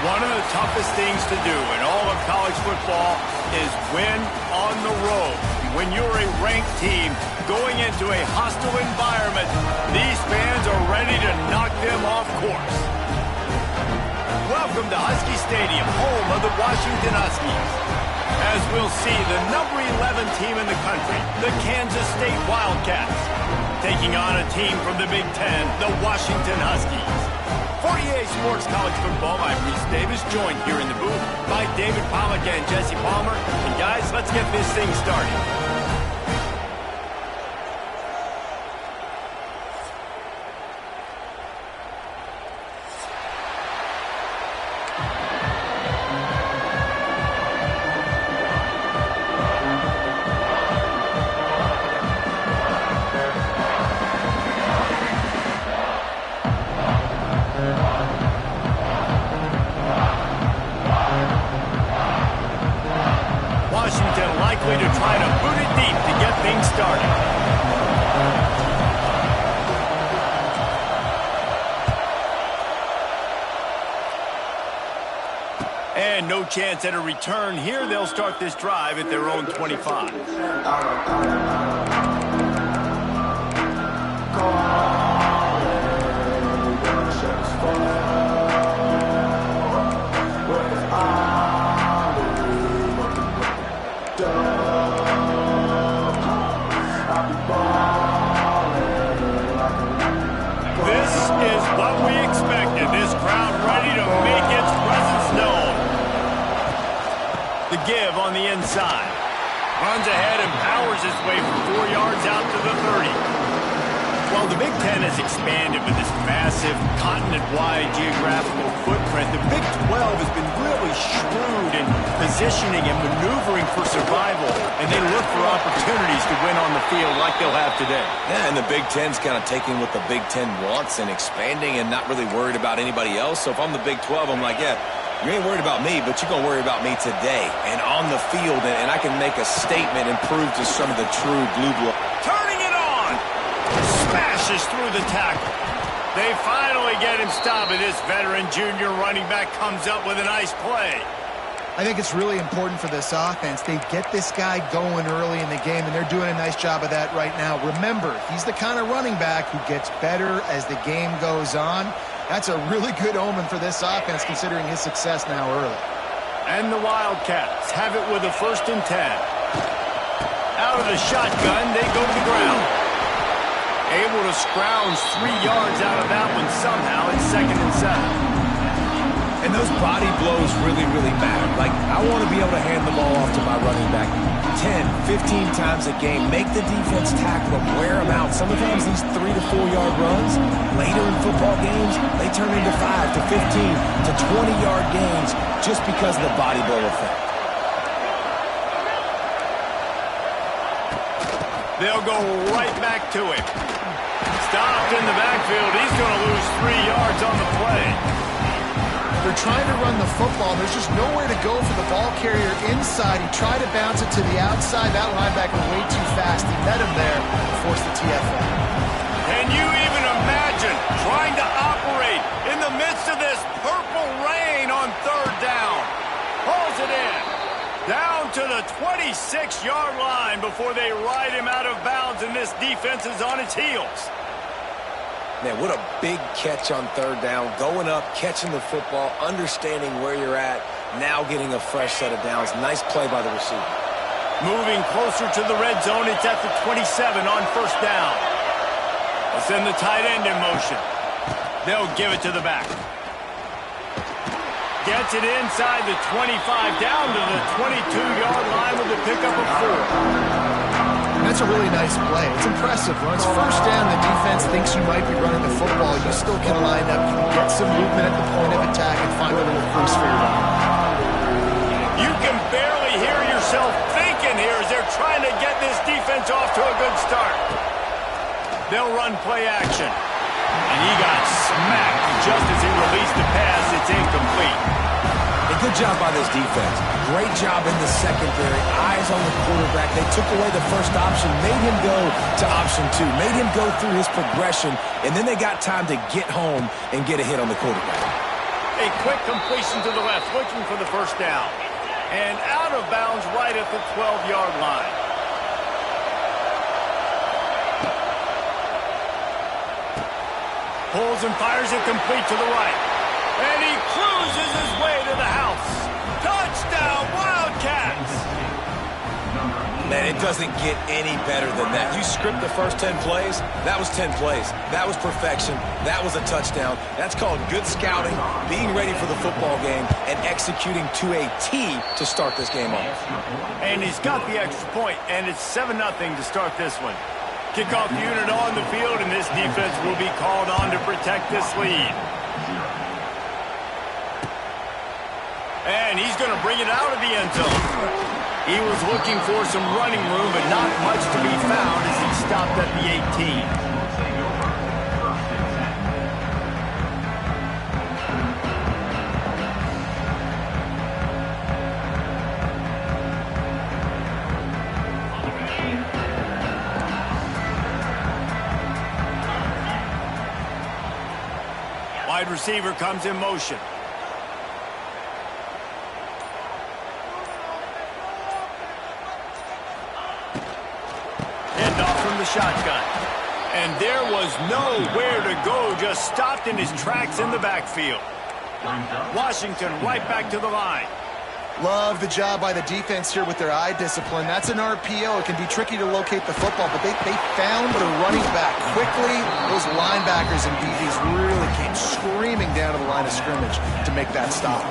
One of the toughest things to do in all of college football is win on the road. When you're a ranked team going into a hostile environment, these fans are ready to knock them off course. Welcome to Husky Stadium, home of the Washington Huskies. As we'll see, the number 11 team in the country, the Kansas State Wildcats, taking on a team from the Big Ten, the Washington Huskies. 48 Sports College Football, I'm Reese Davis, joined here in the booth by David Pollack and Jesse Palmer. And guys, let's get this thing started. Washington likely to try to boot it deep to get things started. And no chance at a return here. They'll start this drive at their own 25. This is what we expected. This crowd ready to make its presence known. The give on the inside. Runs ahead and powers his way for 4 yards out to the 30. While the Big Ten has expanded with this massive continent-wide geographical footprint, the Big 12 has been really shrewd in positioning and maneuvering for survival, and they look for opportunities to win on the field like they'll have today. Yeah, and the Big Ten's kind of taking what the Big Ten wants and expanding and not really worried about anybody else. So if I'm the Big 12, I'm like, yeah, you ain't worried about me, but you're going to worry about me today and on the field, and I can make a statement and prove to some of the true blue blood. Turning it on! Smashes through the tackle. They finally get him stopped, and this veteran junior running back comes up with a nice play. I think it's really important for this offense. They get this guy going early in the game, and they're doing a nice job of that right now. Remember, he's the kind of running back who gets better as the game goes on. That's a really good omen for this offense, considering his success now early. And the Wildcats have it with a 1st and 10. Out of the shotgun, they go to the ground. Able to scrounge 3 yards out of that one somehow. It's 2nd and 7. And those body blows really, really matter. Like, I want to be able to hand the ball off to my running back 10, 15 times a game. Make the defense tackle them, wear them out. Sometimes these 3 to 4 yard runs, later in football games, they turn into 5 to 15 to 20 yard gains just because of the body blow effect. They'll go right back to him. Stopped in the backfield. He's going to lose 3 yards on the play. They're trying to run the football. There's just nowhere to go for the ball carrier inside. He tried to bounce it to the outside. That linebacker way too fast. He met him there and forced the TFL. Can you even imagine trying to operate in the midst of this purple rain on 3rd down? Pulls it in. Down to the 26-yard line before they ride him out of bounds, and this defense is on its heels. Man, what a big catch on 3rd down. Going up, catching the football, understanding where you're at, now getting a fresh set of downs. Nice play by the receiver. Moving closer to the red zone, it's at the 27 on 1st down. Let's send the tight end in motion. They'll give it to the back. Gets it inside the 25, down to the 22-yard line with a pickup of 4. That's a really nice play. It's impressive. When it's 1st down, the defense thinks you might be running the football. You still can line up. You can get some movement at the point of attack and find a little crease for your run. You can barely hear yourself thinking here as they're trying to get this defense off to a good start. They'll run play action. And he got smacked just as he released the pass. It's incomplete. A good job by this defense. Great job in the secondary. Eyes on the quarterback. They took away the first option, made him go to option 2, made him go through his progression, and then they got time to get home and get a hit on the quarterback. A quick completion to the left, looking for the first down. And out of bounds right at the 12-yard line. Pulls and fires it complete to the right. And he cruises his way to the house. Touchdown, Wildcats! Man, it doesn't get any better than that. You script the first 10 plays, that was 10 plays. That was perfection. That was a touchdown. That's called good scouting, being ready for the football game, and executing to a T to start this game off. And he's got the extra point, and it's 7-0 to start this one. Kickoff unit on the field, and this defense will be called on to protect this lead. And he's going to bring it out of the end zone. He was looking for some running room, but not much to be found as he stopped at the 18. Wide receiver comes in motion. Shotgun. And there was nowhere to go, just stopped in his tracks in the backfield. Washington right back to the line. Love the job by the defense here with their eye discipline. That's an RPO. It can be tricky to locate the football, but they found the running back quickly. Those linebackers and DBs really came screaming down to the line of scrimmage to make that stop.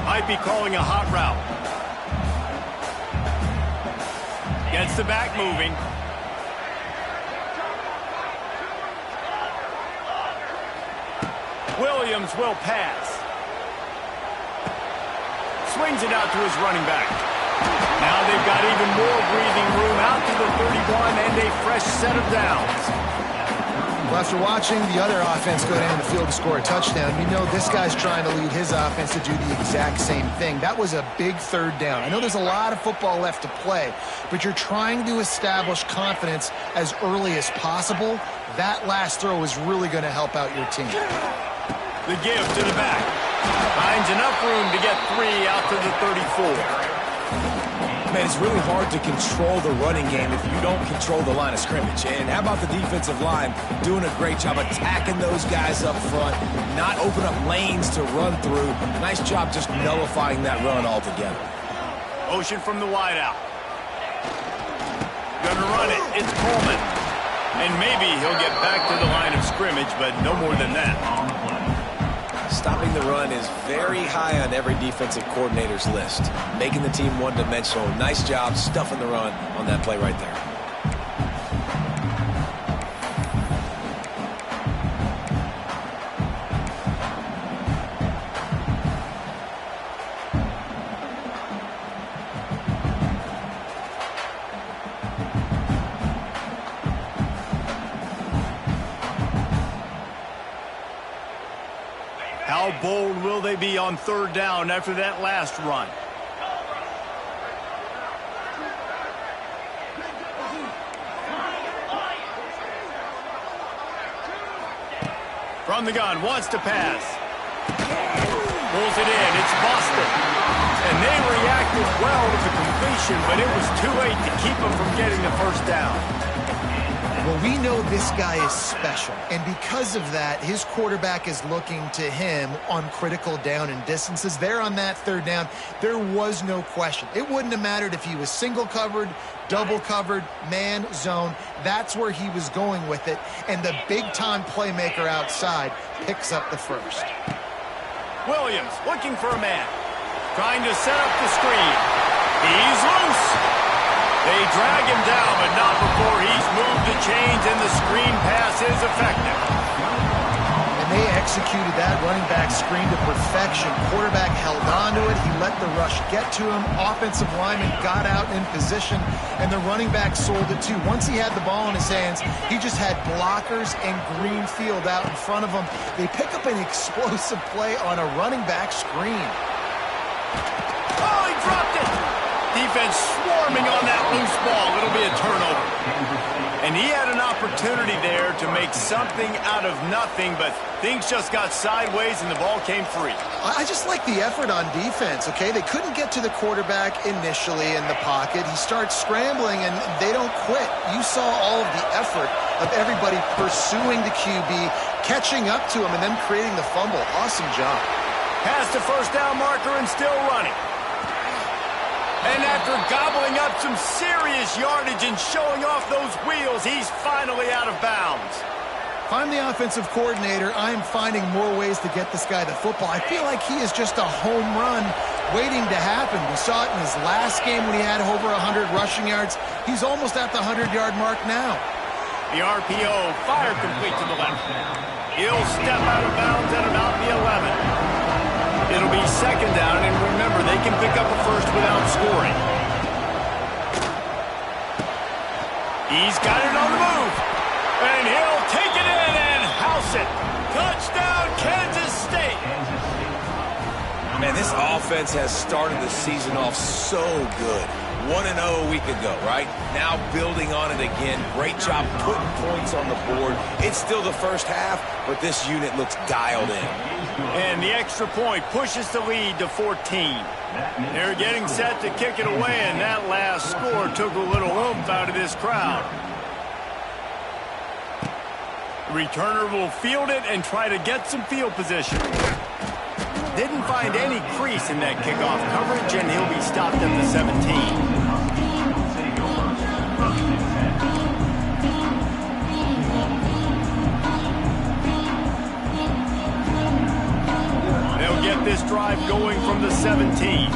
Might be calling a hot route. Gets the back moving. Williams will pass. Swings it out to his running back. Now they've got even more breathing room out to the 31 and a fresh set of downs. Well, after watching the other offense go down the field to score a touchdown, you know this guy's trying to lead his offense to do the exact same thing. That was a big third down. I know there's a lot of football left to play, but you're trying to establish confidence as early as possible. That last throw is really going to help out your team. The give to the back. Finds enough room to get 3 out to the 34. Man, it's really hard to control the running game if you don't control the line of scrimmage. And how about the defensive line doing a great job attacking those guys up front, not open up lanes to run through. Nice job just nullifying that run altogether. Motion from the wideout. Gonna run it. It's Coleman. And maybe he'll get back to the line of scrimmage, but no more than that. Stopping the run is very high on every defensive coordinator's list. Making the team one-dimensional. Nice job stuffing the run on that play right there. How bold will they be on third down after that last run? From the gun, wants to pass. Pulls it in, it's Boston. And they reacted well to the completion, but it was too late to keep them from getting the first down. Well, we know this guy is special, and because of that, his quarterback is looking to him on critical down and distances. There on that third down, there was no question. It wouldn't have mattered if he was single covered, double covered, man, zone. That's where he was going with it, and the big-time playmaker outside picks up the first. Williams looking for a man, trying to set up the screen. He's loose. They drag him down, but not before he's moved the chains, and the screen pass is effective. And they executed that running back screen to perfection. Quarterback held on to it. He let the rush get to him. Offensive lineman got out in position, and the running back sold it too. Once he had the ball in his hands, he just had blockers and green field out in front of him. They pick up an explosive play on a running back screen. Oh, he dropped it! Defense swarming on that loose ball. It'll be a turnover. And he had an opportunity there to make something out of nothing, but things just got sideways and the ball came free. I just like the effort on defense, okay? They couldn't get to the quarterback initially in the pocket. He starts scrambling, and they don't quit. You saw all of the effort of everybody pursuing the QB, catching up to him, and then creating the fumble. Awesome job. Past the first down marker and still running. And after gobbling up some serious yardage and showing off those wheels, he's finally out of bounds. If I'm the offensive coordinator, I am finding more ways to get this guy the football. I feel like he is just a home run waiting to happen. We saw it in his last game when he had over 100 rushing yards. He's almost at the 100-yard mark now. The RPO fire complete to the left. He'll step out of bounds at about the 11. It'll be second down, and remember, they can pick up a first without scoring. He's got it on the move, and he'll take it in and house it. Touchdown, Kansas State. Man, this offense has started the season off so good. 1-0 a week ago, right? Now building on it again. Great job putting points on the board. It's still the first half, but this unit looks dialed in. And the extra point pushes the lead to 14. They're getting set to kick it away, and that last score took a little oomph out of this crowd. The returner will field it and try to get some field position. Didn't find any crease in that kickoff coverage, and he'll be stopped at the 17. They'll get this drive going from the 17.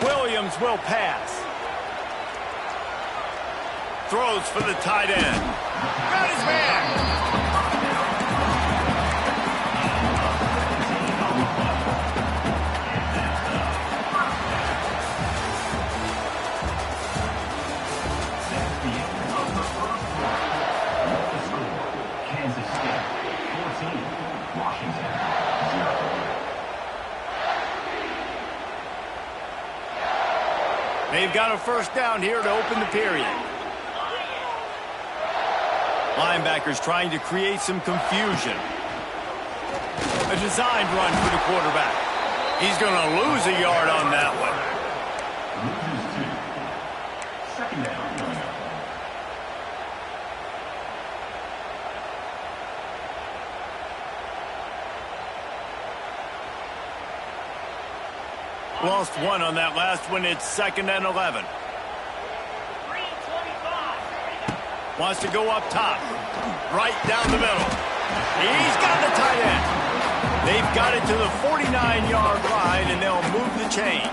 Williams will pass. Throws for the tight end. Got his man. They've got a first down here to open the period. Linebackers trying to create some confusion. A designed run for the quarterback. He's going to lose a yard on that one. Second down. Lost one on that last one. It's 2nd and 11. Wants to go up top. Right down the middle. He's got the tight end. They've got it to the 49-yard line, and they'll move the chains.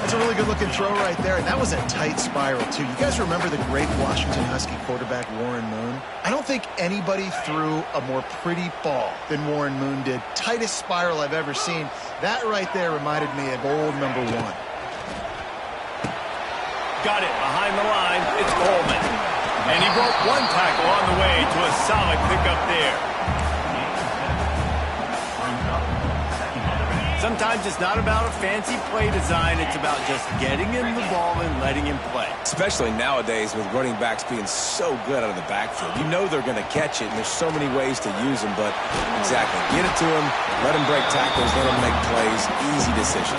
That's a really good-looking throw right there, and that was a tight spiral, too. You guys remember the great Washington Husky quarterback Warren Moon? I don't think anybody threw a more pretty ball than Warren Moon did. Tightest spiral I've ever seen. That right there reminded me of old number 1. Got it behind the line. It's Coleman. And he broke one tackle on the way to a solid pickup there. Sometimes it's not about a fancy play design. It's about just getting him the ball and letting him play. Especially nowadays with running backs being so good out of the backfield. You know they're going to catch it, and there's so many ways to use them. But exactly, get it to him, let him break tackles, let him make plays. Easy decision.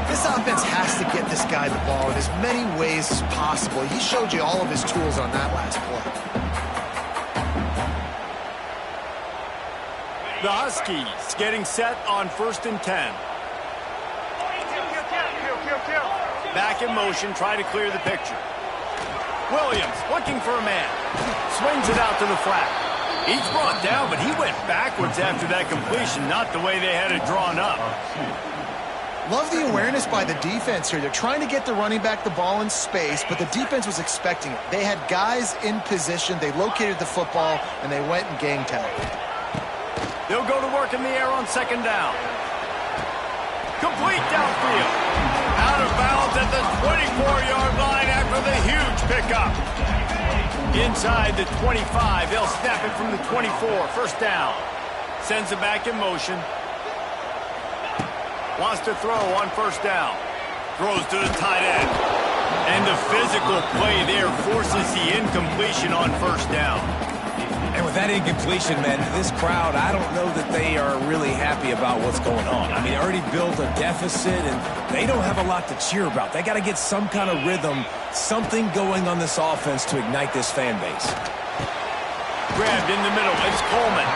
This offense has to get this guy the ball in as many ways as possible. He showed you all of his tools on that last play. The Huskies getting set on 1st and 10. Back in motion, try to clear the picture. Williams looking for a man. Swings it out to the flat. He's brought down, but he went backwards after that completion, not the way they had it drawn up. Love the awareness by the defense here. They're trying to get the running back the ball in space, but the defense was expecting it. They had guys in position. They located the football, and they went and gang tackled. They'll go to work in the air on 2nd down. Complete downfield. Out of bounds at the 24-yard line after the huge pickup. Inside the 25. They'll snap it from the 24. First down. Sends it back in motion. Wants to throw on first down. Throws to the tight end. And the physical play there forces the incompletion on first down. And with that incompletion, man, this crowd, I don't know that they are really happy about what's going on. I mean, they already built a deficit, and they don't have a lot to cheer about. They got to get some kind of rhythm, something going on this offense to ignite this fan base. Grabbed in the middle. It's Coleman.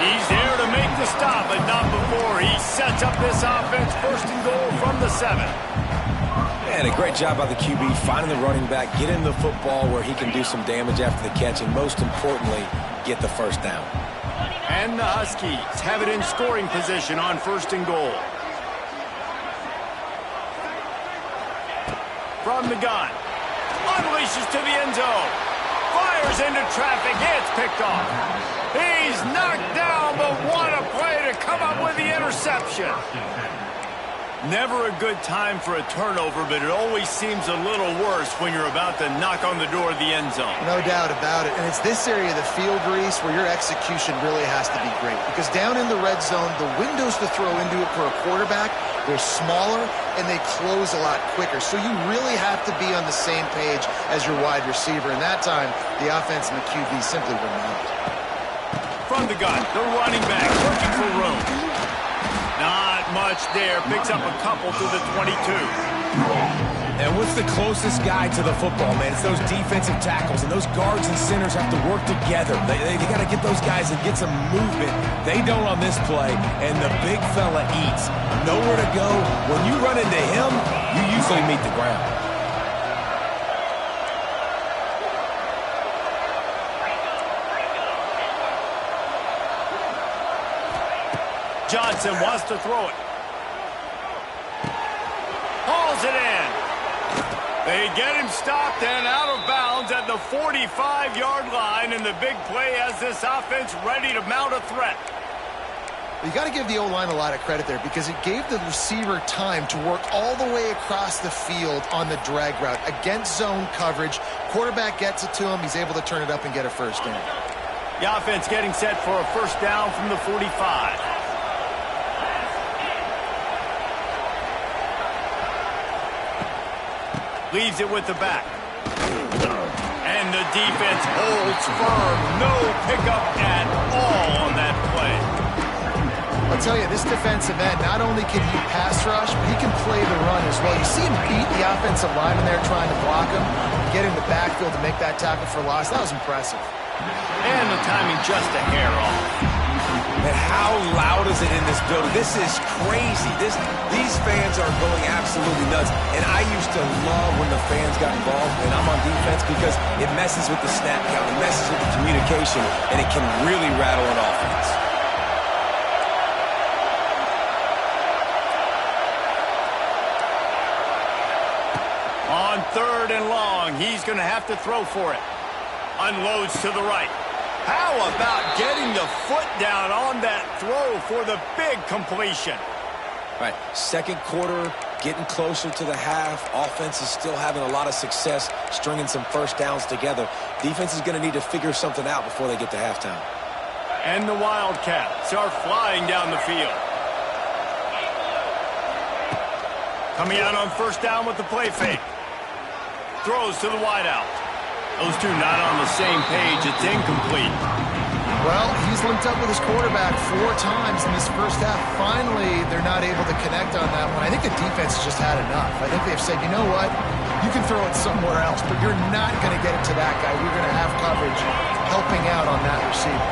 He's there to make the stop, but not before he sets up this offense. First and goal from the 7. And a great job by the QB finding the running back, get him the football where he can do some damage after the catch, and most importantly, get the first down. And the Huskies have it in scoring position on first and goal. From the gun. Unleashes to the end zone. Fires into traffic. It's picked off. He's knocked down, but what a play to come up with the interception. Never a good time for a turnover, but it always seems a little worse when you're about to knock on the door of the end zone. No doubt about it. And it's this area of the field, Reese, where your execution really has to be great. Because down in the red zone, the windows to throw into it for a quarterback, they're smaller and they close a lot quicker. So you really have to be on the same page as your wide receiver. And that time, the offense and the QB simply were not. From the gun, the running back looking for room. Not much there. Picks up a couple to the 22. And what's the closest guy to the football, man? It's those defensive tackles, and those guards and centers have to work together. They got to get those guys and get some movement. They don't on this play, and the big fella eats. Nowhere to go. When you run into him, you usually meet the ground. Johnson wants to throw it. Hauls it in. They get him stopped and out of bounds at the 45-yard line, and the big play has this offense ready to mount a threat. You got to give the O-line a lot of credit there because it gave the receiver time to work all the way across the field on the drag route against zone coverage. Quarterback gets it to him. He's able to turn it up and get a first down. The offense getting set for a first down from the 45. Leaves it with the back. And the defense holds firm. No pickup at all on that play. I'll tell you, this defensive end, not only can he pass rush, but he can play the run as well. You see him beat the offensive lineman there trying to block him, get in the backfield to make that tackle for loss. That was impressive. And the timing just a hair off. And how loud is it in this building? This is crazy. These fans are going absolutely nuts. And I used to love when the fans got involved, and I'm on defense, because it messes with the snap count, it messes with the communication, and it can really rattle an offense. On 3rd and long, he's going to have to throw for it. Unloads to the right. How about getting the foot down on that throw for the big completion? Right, second quarter, getting closer to the half. Offense is still having a lot of success stringing some first downs together. Defense is going to need to figure something out before they get to halftime. And the Wildcats are flying down the field. Coming out on first down with the play fake. Throws to the wideout. Those two not on the same page. It's incomplete. Well, he's linked up with his quarterback 4 times in this first half. Finally, they're not able to connect on that one. I think the defense just had enough. I think they've said, you know what? You can throw it somewhere else, but you're not going to get it to that guy. We're going to have coverage helping out on that receiver.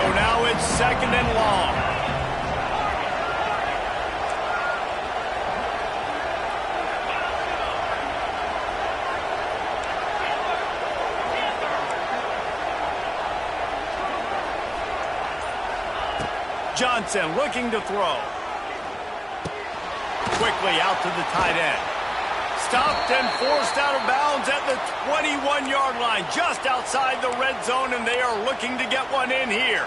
So now it's 2nd and long. Johnson looking to throw. Quickly out to the tight end. Stopped and forced out of bounds at the 21-yard line, just outside the red zone, and they are looking to get one in here.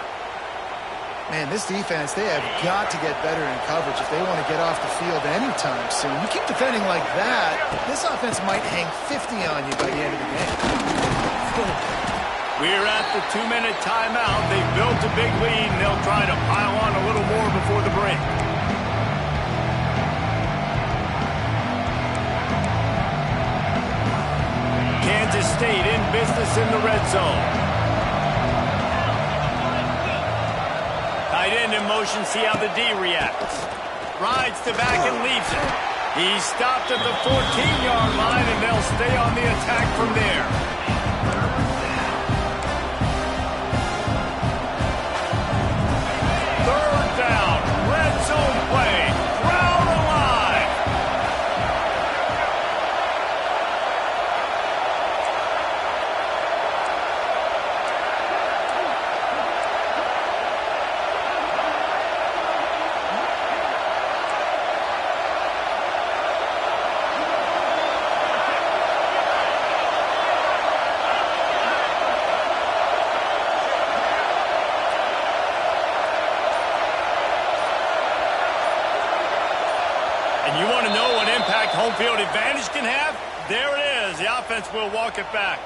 Man, this defense, they have got to get better in coverage if they want to get off the field anytime soon. You keep defending like that, this offense might hang 50 on you by the end of the game. We're at the 2-minute timeout. They've built a big lead, and they'll try to pile on a little more before the break. success in the red zone. Tight end in motion, see how the D reacts. Rides to back and leaves it. He stopped at the 14-yard line, and they'll stay on the attack from there. Third down, red zone play. Crowd alive. And you want to know what impact home field advantage can have? There it is. The offense will walk it back.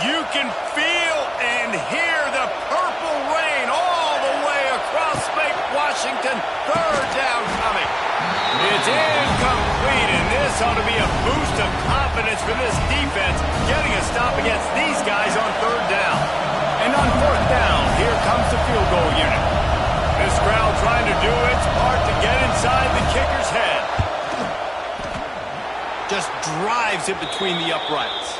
You can feel and hear the purple rain all the way across Lake Washington. Third down coming. It's incomplete, and this ought to be a boost of confidence for this defense, getting a stop against these guys on third down. And on fourth down, here comes the field goal unit. This crowd trying to do its part to get inside the kicker's head. Just drives it between the uprights.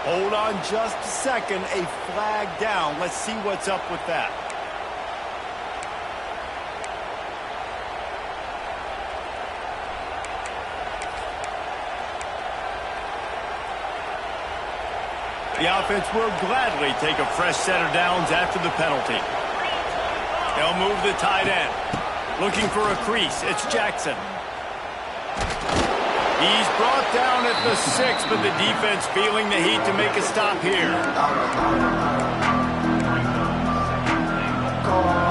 Hold on just a second. A flag down. Let's see what's up with that. The offense will gladly take a fresh set of downs after the penalty. They'll move the tight end. Looking for a crease. It's Jackson. He's brought down at the 6, but the defense feeling the heat to make a stop here.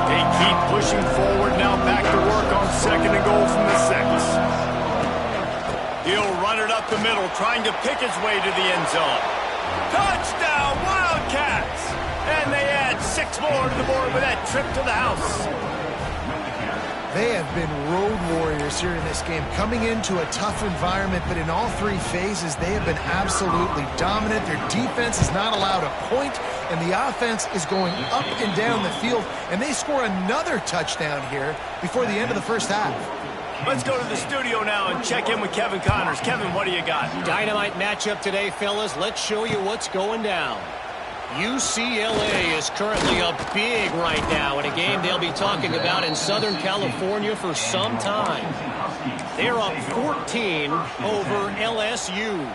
They keep pushing forward now, back to work on second and goal from the 6. He'll run it up the middle, trying to pick his way to the end zone. Touchdown, Wildcats! And they add 6 more to the board with that trip to the house. They have been road warriors here in this game, coming into a tough environment, but in all 3 phases, they have been absolutely dominant. Their defense is not allowed a point, and the offense is going up and down the field, and they score another touchdown here before the end of the first half. Let's go to the studio now and check in with Kevin Connors. Kevin, what do you got? Dynamite matchup today, fellas. Let's show you what's going down. UCLA is currently up big right now in a game they'll be talking about in Southern California for some time. They're up 14 over LSU.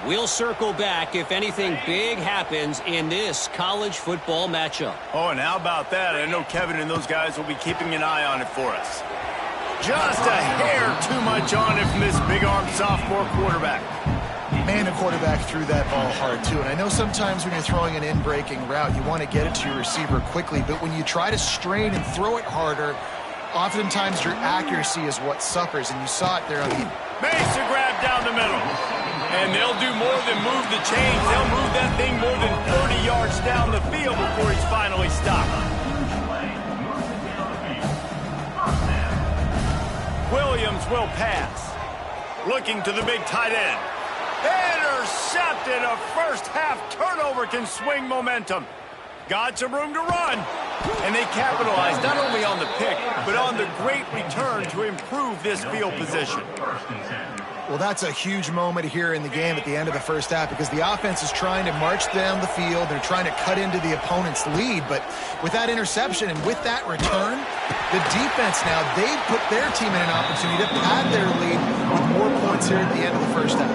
We'll circle back if anything big happens in this college football matchup. Oh, and how about that? I know Kevin and those guys will be keeping an eye on it for us. Just a hair too much on it from this big-armed sophomore quarterback. Man, the quarterback threw that ball hard, too. And I know sometimes when you're throwing an in-breaking route, you want to get it to your receiver quickly. But when you try to strain and throw it harder, oftentimes your accuracy is what suffers. And you saw it there on the... Makes a grab down the middle. And they'll do more than move the chains. They'll move that thing more than 30 yards down the field before he's finally stopped. Williams will pass. Looking to the big tight end. Intercepted. A first-half turnover can swing momentum. Got some room to run. And they capitalized not only on the pick, but on the great return to improve this field position. Well, that's a huge moment here in the game at the end of the first half because the offense is trying to march down the field. They're trying to cut into the opponent's lead. But with that interception and with that return, the defense now, they've put their team in an opportunity to pad their lead with more points here at the end of the first half.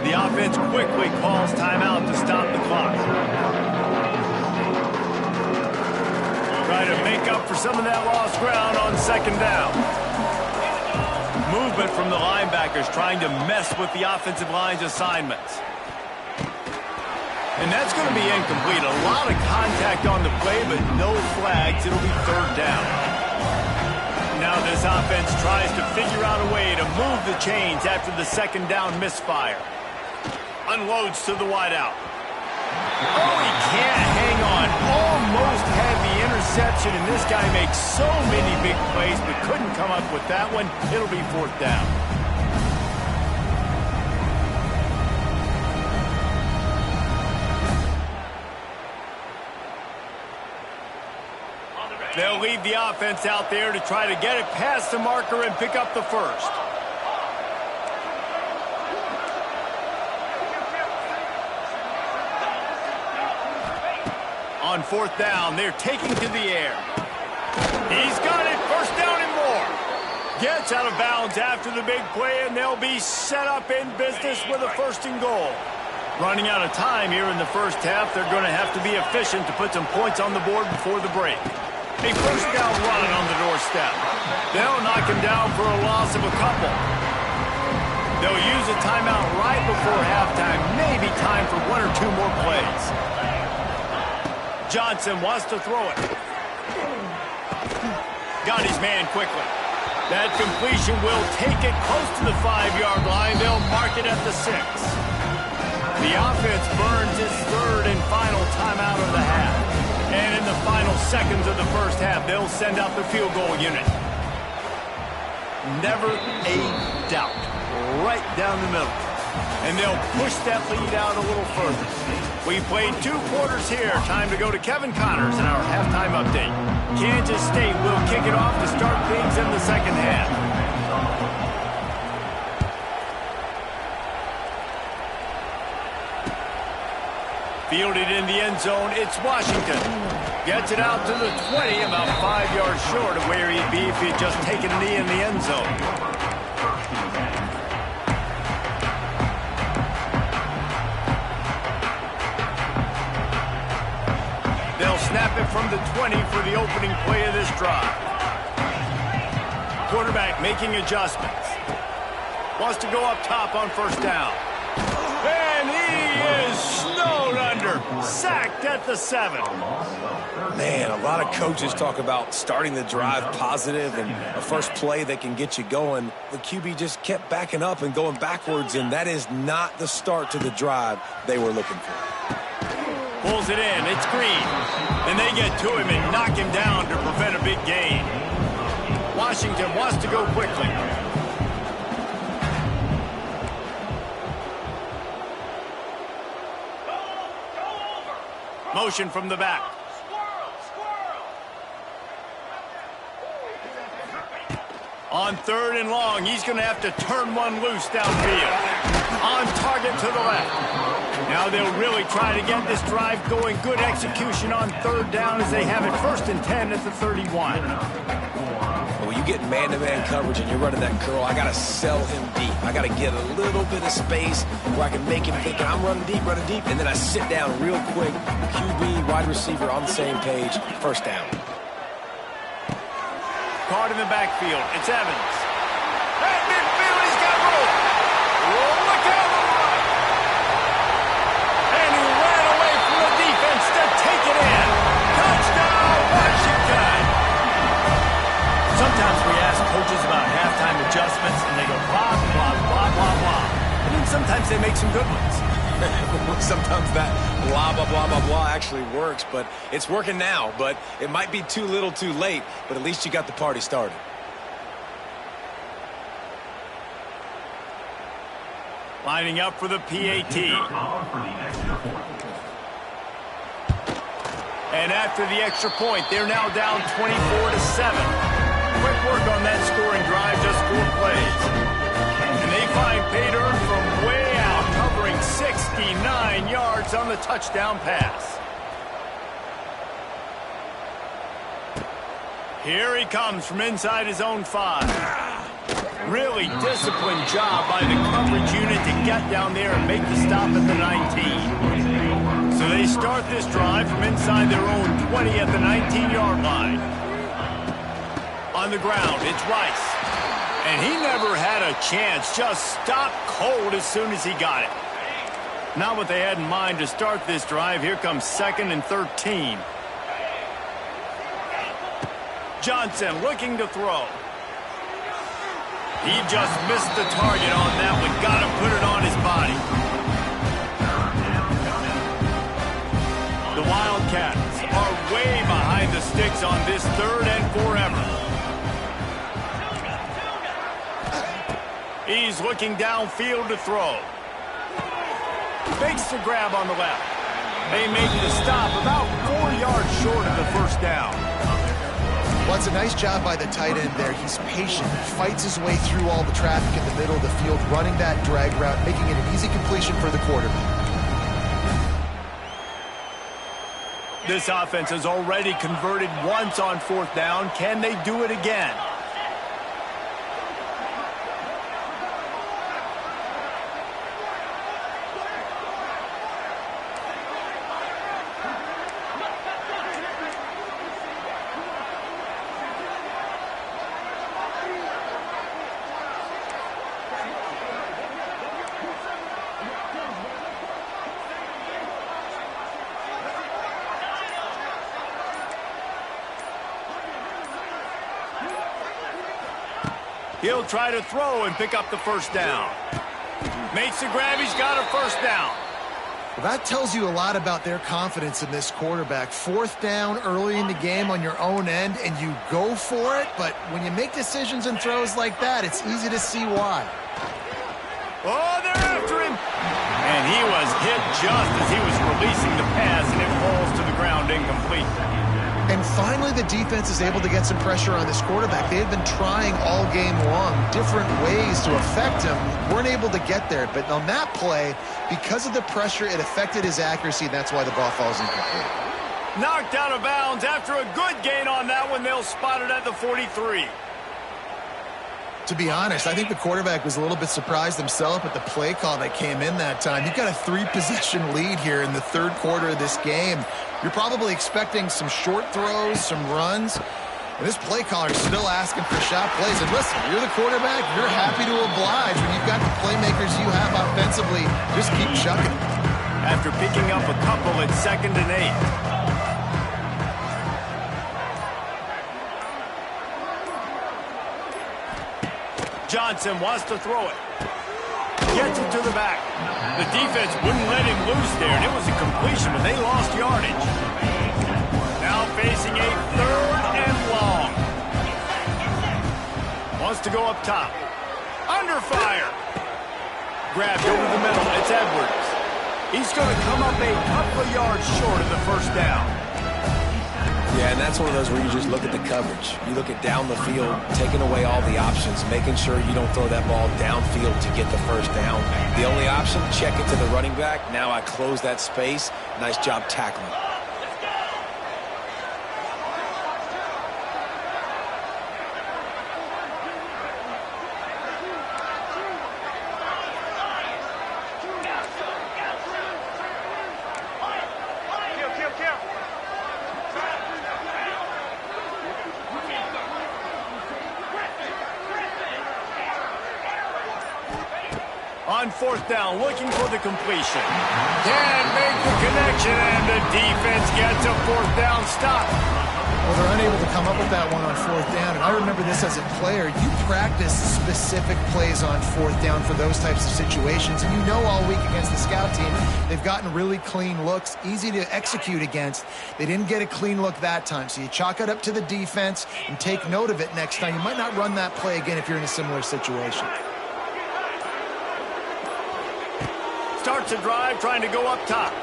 The offense quickly calls timeout to stop the clock. Try to make up for some of that lost ground on second down. Movement from the linebackers trying to mess with the offensive line's assignments. And that's going to be incomplete. A lot of contact on the play, but no flags. It'll be third down. Now this offense tries to figure out a way to move the chains after the second down misfire. Unloads to the wideout. Oh, he can't hang on. Almost had the interception reception, and this guy makes so many big plays, but couldn't come up with that one. It'll be 4th down. They'll leave the offense out there to try to get it past the marker and pick up the first. On 4th down, they're taking to the air. He's got it, 1st down and more. Gets out of bounds after the big play, and they'll be set up in business with a 1st and goal. Running out of time here in the 1st half, they're going to have to be efficient to put some points on the board before the break. A 1st down run on the doorstep. They'll knock him down for a loss of a couple. They'll use a timeout right before halftime, maybe time for 1 or 2 more plays. Johnson wants to throw it. Got his man quickly. That completion will take it close to the 5-yard line. They'll mark it at the 6. The offense burns its 3rd and final timeout of the half. And in the final seconds of the 1st half, they'll send out the field goal unit. Never a doubt. Right down the middle. And they'll push that lead out a little further. We played 2 quarters here. Time to go to Kevin Connors in our halftime update. Kansas State will kick it off to start things in the 2nd half. Fielded in the end zone, it's Washington. Gets it out to the 20, about 5 yards short of where he'd be if he'd just taken a knee in the end zone. Snap it from the 20 for the opening play of this drive. Quarterback making adjustments. Wants to go up top on 1st down. And he is snowed under. Sacked at the 7. Man, a lot of coaches talk about starting the drive positive and a first play that can get you going. The QB just kept backing up and going backwards, and that is not the start to the drive they were looking for. Pulls it in. It's Green. And they get to him and knock him down to prevent a big gain. Washington wants to go quickly. Motion from the back. On 3rd and long, he's going to have to turn one loose downfield. On target to the left. Now they'll really try to get this drive going. Good execution on 3rd down as they have it 1st and 10 at the 31. When you get man-to-man coverage and you're running that curl, I got to sell him deep. I got to get a little bit of space where I can make him think I'm running deep, and then I sit down real quick. QB, wide receiver on the same page. 1st down. Caught in the backfield. It's Evans. At midfield, he's got room. Look out on the right. And he ran away from the defense to take it in. Touchdown, Washington. Sometimes we ask coaches about halftime adjustments, and they go blah, blah, blah, blah, blah. And then sometimes they make some good ones. Sometimes that blah, blah, blah, blah, blah actually works, but it's working now. But it might be too little too late, but at least you got the party started. Lining up for the PAT. And after the extra point, they're now down 24-7. Quick work on that scoring drive, just 4 plays. And they find pay dirt from way out, covering 69 yards on the touchdown pass. Here he comes from inside his own 5. Really disciplined job by the coverage unit to get down there and make the stop at the 19. So they start this drive from inside their own 20 at the 19-yard line. On the ground, it's Rice. And he never had a chance, just stopped cold as soon as he got it. Not what they had in mind to start this drive. Here comes 2nd and 13. Johnson looking to throw. He just missed the target on that one. Got to put it on his body. The Wildcats are way behind the sticks yards on this 3rd and forever. He's looking downfield to throw. Makes the grab on the left. They make the stop about 4 yards short of the first down. Well, it's a nice job by the tight end there. He's patient. He fights his way through all the traffic in the middle of the field, running that drag route, making it an easy completion for the quarterback. This offense has already converted once on 4th down. Can they do it again? He'll try to throw and pick up the first down. Makes the grab. He's got a first down. Well, that tells you a lot about their confidence in this quarterback. 4th down early in the game on your own end, and you go for it. But when you make decisions and throws like that, it's easy to see why. Oh, they're after him. And he was hit just as he was releasing the pass, and it falls to the ground incomplete. And finally, the defense is able to get some pressure on this quarterback. They have been trying all game long different ways to affect him. Weren't able to get there. But on that play, because of the pressure, it affected his accuracy, and that's why the ball falls incomplete. Knocked out of bounds after a good gain on that one. They'll spot it at the 43. To be honest, I think the quarterback was a little bit surprised himself at the play call that came in that time. You've got a 3-possession lead here in the 3rd quarter of this game. You're probably expecting some short throws, some runs. And this play caller is still asking for shot plays. And listen, you're the quarterback. You're happy to oblige when you've got the playmakers you have offensively. Just keep chucking. After picking up a couple at 2nd and 8. Johnson wants to throw it. Gets it to the back. The defense wouldn't let him loose there, and it was a completion, but they lost yardage. Now facing a 3rd and long. Wants to go up top. Under fire. Grabbed over the middle. It's Edwards. He's going to come up a couple of yards short of the first down. Yeah, and that's one of those where you just look at the coverage. You look at down the field, taking away all the options, making sure you don't throw that ball downfield to get the first down. The only option, check it to the running back. Now I close that space. Nice job tackling. On 4th down, looking for the completion. Can't make the connection, and the defense gets a 4th down stop. Well, they're unable to come up with that one on 4th down. And I remember this as a player. You practice specific plays on 4th down for those types of situations. And you know all week against the scout team, they've gotten really clean looks, easy to execute against. They didn't get a clean look that time. So you chalk it up to the defense and take note of it next time. You might not run that play again if you're in a similar situation. Starts a drive trying to go up top.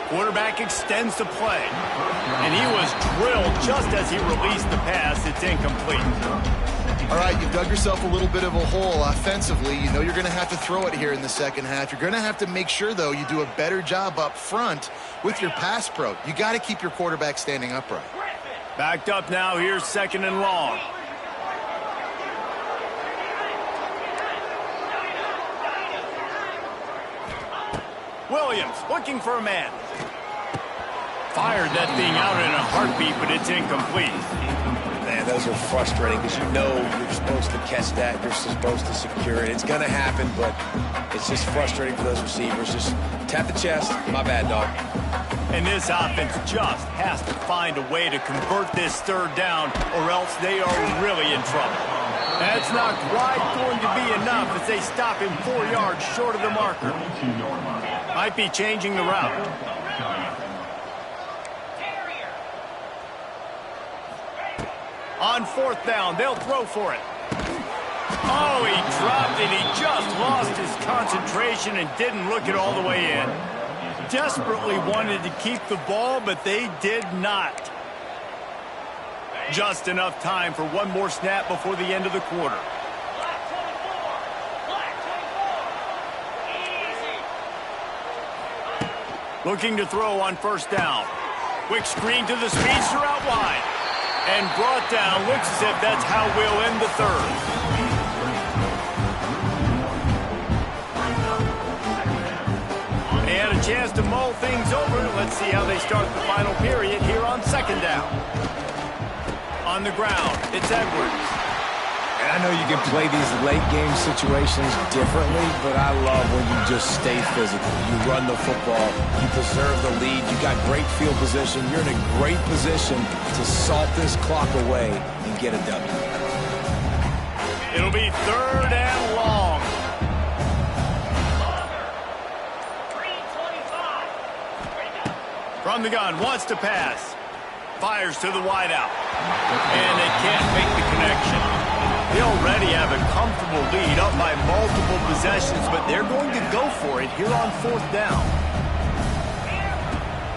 Quarterback extends the play. And he was drilled just as he released the pass. It's incomplete. All right, you've dug yourself a little bit of a hole offensively. You know you're going to have to throw it here in the second half. You're going to have to make sure, though, you do a better job up front with your pass pro. You got to keep your quarterback standing upright. Backed up now. Here's 2nd and long. Williams looking for a man. Fired that thing out in a heartbeat, but it's incomplete. Man, those are frustrating because you know you're supposed to catch that. You're supposed to secure it. It's going to happen, but it's just frustrating for those receivers. Just tap the chest. My bad, dog. And this offense just has to find a way to convert this 3rd down, or else they are really in trouble. That's not quite going to be enough as they stop him 4 yards short of the marker. Might be changing the route. On fourth down, they'll throw for it. Oh, he dropped it. He just lost his concentration and didn't look it all the way in. Desperately wanted to keep the ball, but they did not. Just enough time for one more snap before the end of the quarter. Looking to throw on first down. Quick screen to the speedster out wide. And brought down. Looks as if that's how we'll end the third. They had a chance to mull things over. Let's see how they start the final period here on second down. On the ground, it's Edwards. And I know you can play these late game situations differently, but I love when you just stay physical. You run the football, you preserve the lead, you got great field position, you're in a great position to salt this clock away and get a W. It'll be third and long. From the gun, wants to pass. Fires to the wideout. And they can't make the connection. They already have a comfortable lead up by multiple possessions, but they're going to go for it here on fourth down.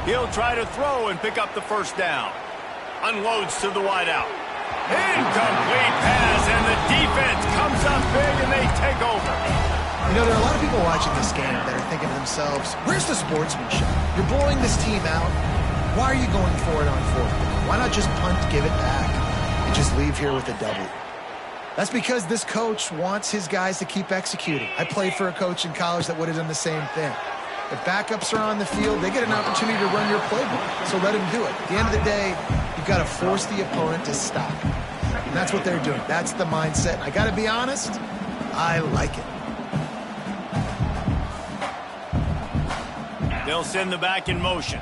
He'll try to throw and pick up the first down. Unloads to the wideout. Incomplete pass, and the defense comes up big, and they take over. You know, there are a lot of people watching this game that are thinking to themselves, where's the sportsmanship? You're blowing this team out. Why are you going for it on fourth down? Why not just punt, give it back, and just leave here with a W? That's because this coach wants his guys to keep executing. I played for a coach in college that would have done the same thing. If backups are on the field, they get an opportunity to run your playbook, so let them do it. At the end of the day, you've got to force the opponent to stop. And that's what they're doing. That's the mindset. I got to be honest, I like it. They'll send the back in motion.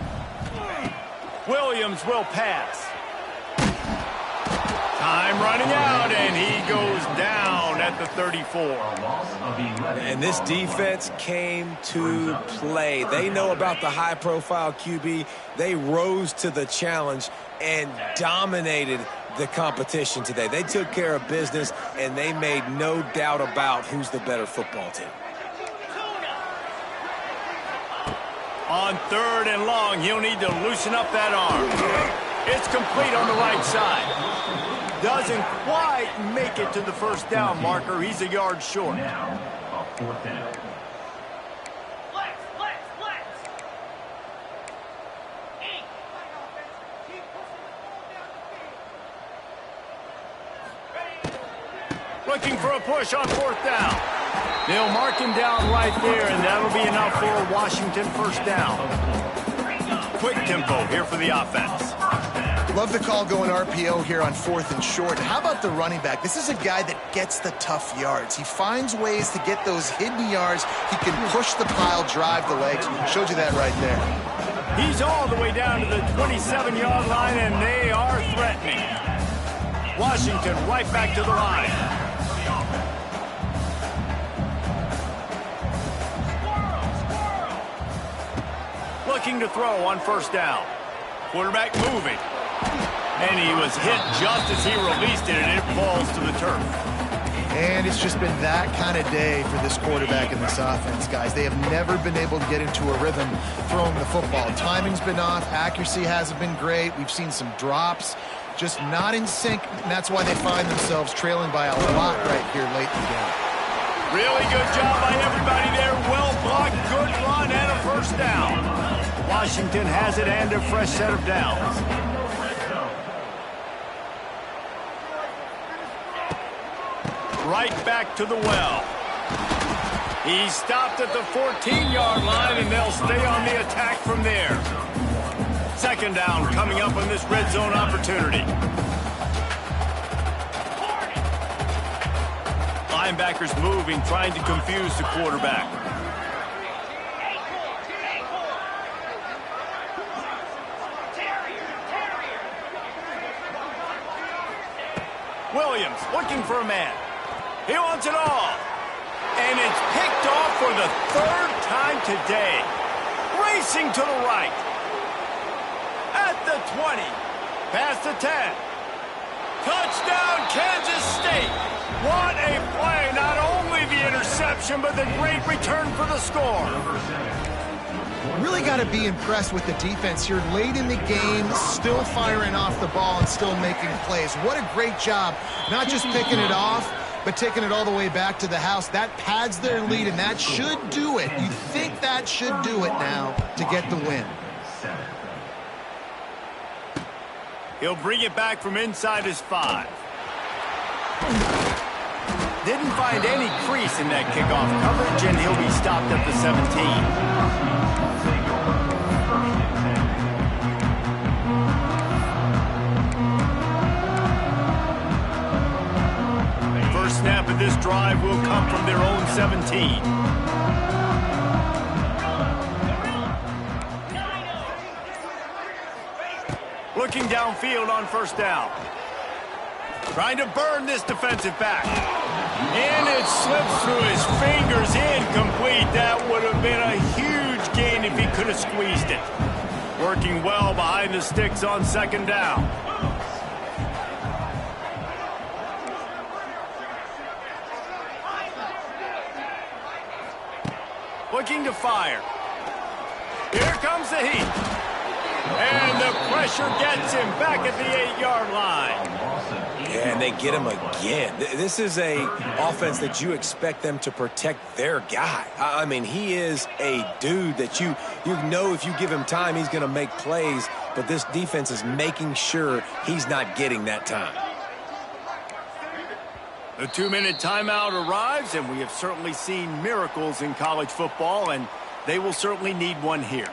Williams will pass. Time running out, and he goes down at the 34. And this defense came to play. They know about the high-profile QB. They rose to the challenge and dominated the competition today. They took care of business, and they made no doubt about who's the better football team. On third and long, he'll need to loosen up that arm. It's complete on the right side. Doesn't quite make it to the first down marker. He's a yard short. Now, fourth down. Looking for a push on fourth down. They'll mark him down right there, and that'll be enough for a Washington first down. Quick tempo here for the offense. Love the call going RPO here on fourth and short. How about the running back? This is a guy that gets the tough yards. He finds ways to get those hidden yards. He can push the pile, drive the legs. Showed you that right there. He's all the way down to the 27-yard line, and they are threatening. Washington right back to the line. Looking to throw on first down. Quarterback moving. And he was hit just as he released it, and it falls to the turf. And it's just been that kind of day for this quarterback and this offense, guys. They have never been able to get into a rhythm throwing the football. Timing's been off. Accuracy hasn't been great. We've seen some drops. Just not in sync, and that's why they find themselves trailing by a lot right here late in the game. Really good job by everybody there. Well blocked, good run, and a first down. Washington has it and a fresh set of downs. Right back to the well. He stopped at the 14-yard line, and they'll stay on the attack from there. Second down coming up on this red zone opportunity. Linebackers moving, trying to confuse the quarterback. Williams looking for a man. He wants it all. And it's picked off for the third time today. Racing to the right. At the 20. Past the 10. Touchdown, Kansas State. What a play. Not only the interception, but the great return for the score. Really got to be impressed with the defense here. Late in the game, still firing off the ball and still making plays. What a great job. Not just picking it off, but taking it all the way back to the house. That pads their lead, and that should do it. You think that should do it now to get the win. He'll bring it back from inside his 5. Didn't find any crease in that kickoff coverage, and he'll be stopped at the 17. First snap of this drive will come from their own 17. Looking downfield on first down. Trying to burn this defensive back. And it slips through his fingers, incomplete. That would have been a huge gain if he could have squeezed it. Working well behind the sticks on second down. Looking to fire. Here comes the heat. And the pressure gets him back at the 8-yard line. Yeah, and they get him again. This is a offense that you expect them to protect their guy. I mean, he is a dude that you know if you give him time, he's going to make plays. But this defense is making sure he's not getting that time. The 2-minute timeout arrives, and we have certainly seen miracles in college football, and they will certainly need one here.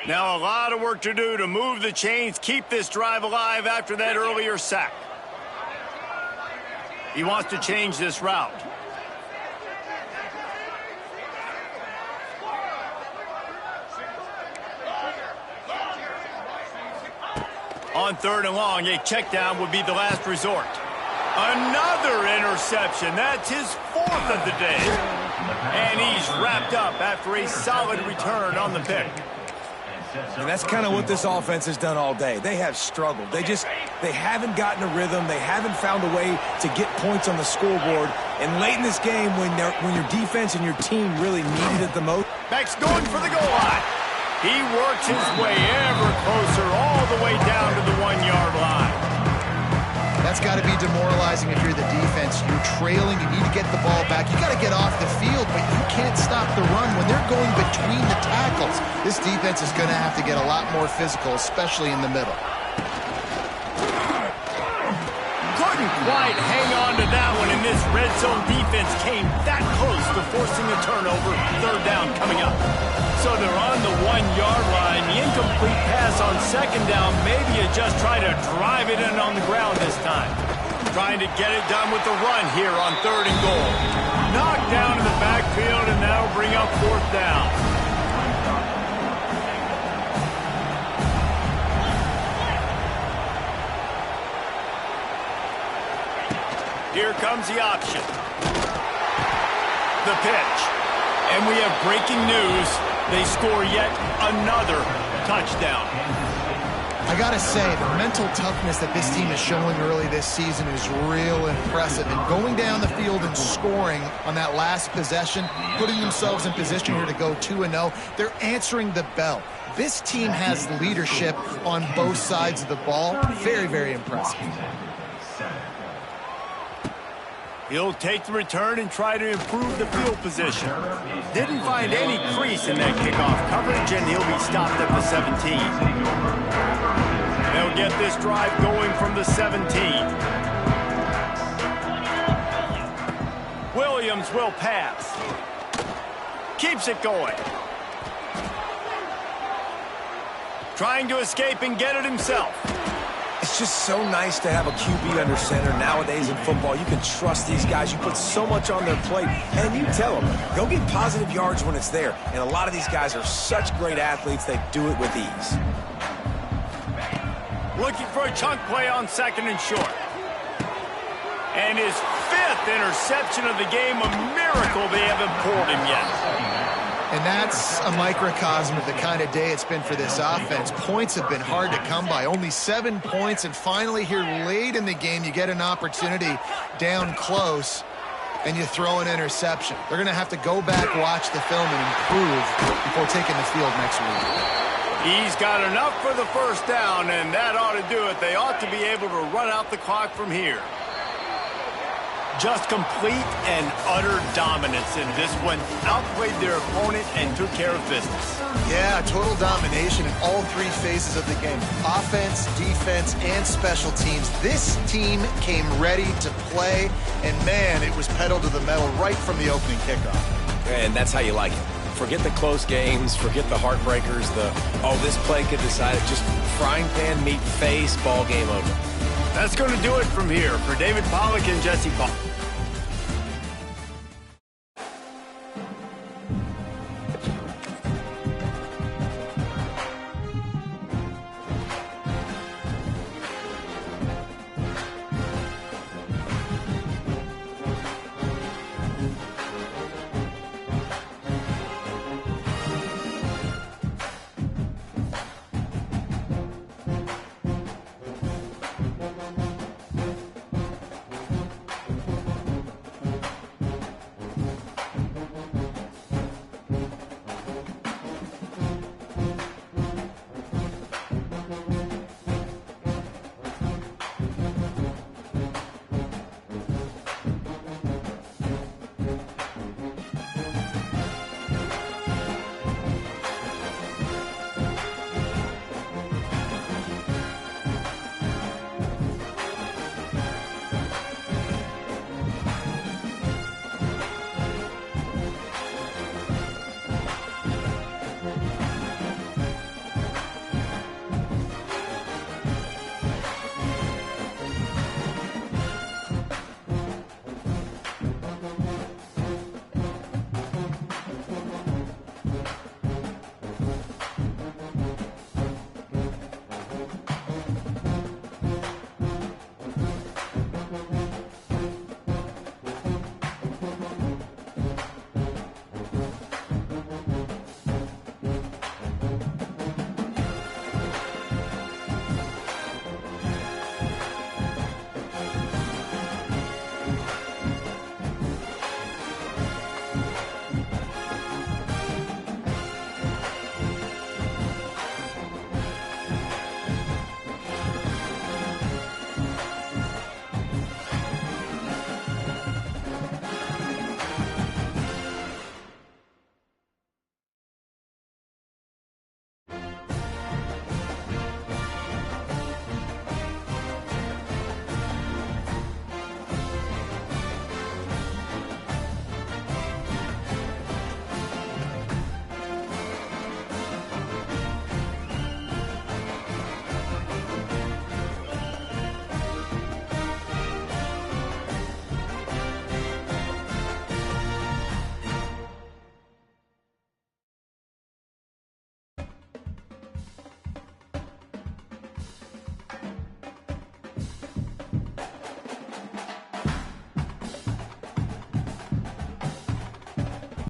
Now a lot of work to do to move the chains, keep this drive alive after that earlier sack. He wants to change this route. On 3rd and long, a check down would be the last resort. Another interception. That's his 4th of the day. And he's wrapped up after a solid return on the pick. And that's kind of what this offense has done all day. They have struggled. They haven't gotten a rhythm. They haven't found a way to get points on the scoreboard. And late in this game, when your defense and your team really needed it the most. Max going for the goal line. He works his way ever closer all the way down to the 1-yard line. That's got to be demoralizing if you're the defense. You're trailing. You need to get the ball back. You got to get off the field, but you can't stop the run when they're going between the tackles. This defense is going to have to get a lot more physical, especially in the middle. Couldn't quite hang on to that one, and this red zone defense came that close to forcing a turnover. 3rd down coming up. So they're on the 1-yard line. The incomplete pass on 2nd down. Maybe you just try to drive it in on the ground this time. Trying to get it done with the run here on 3rd and goal. Knocked down in the backfield, and that'll bring up 4th down. Here comes the option. The pitch. And we have breaking news. They score yet another touchdown. I got to say, the mental toughness that this team is showing early this season is real impressive. And going down the field and scoring on that last possession, putting themselves in position here to go 2-0, they're answering the bell. This team has leadership on both sides of the ball. Very, very impressive. He'll take the return and try to improve the field position. Didn't find any crease in that kickoff coverage, and he'll be stopped at the 17. They'll get this drive going from the 17. Williams will pass. Keeps it going. Trying to escape and get it himself. It's just so nice to have a QB under center nowadays in football. You can trust these guys. You put so much on their plate, and you tell them, go get positive yards when it's there. And a lot of these guys are such great athletes, they do it with ease. Looking for a chunk play on 2nd and short. And his 5th interception of the game, a miracle they haven't pulled him yet. And that's a microcosm of the kind of day it's been for this offense. Points have been hard to come by. Only 7 points, and finally here late in the game, you get an opportunity down close, and you throw an interception. They're going to have to go back, watch the film, and improve before taking the field next week. He's got enough for the first down, and that ought to do it. They ought to be able to run out the clock from here. Just complete and utter dominance in this one. Outplayed their opponent and took care of business. Yeah, total domination in all 3 phases of the game. Offense, defense, and special teams. This team came ready to play, and man, it was pedal to the metal right from the opening kickoff. And that's how you like it. Forget the close games, forget the heartbreakers, this play could decide it. Just frying pan, meat face, ball game over. That's going to do it from here. For David Pollack and Jesse Paul.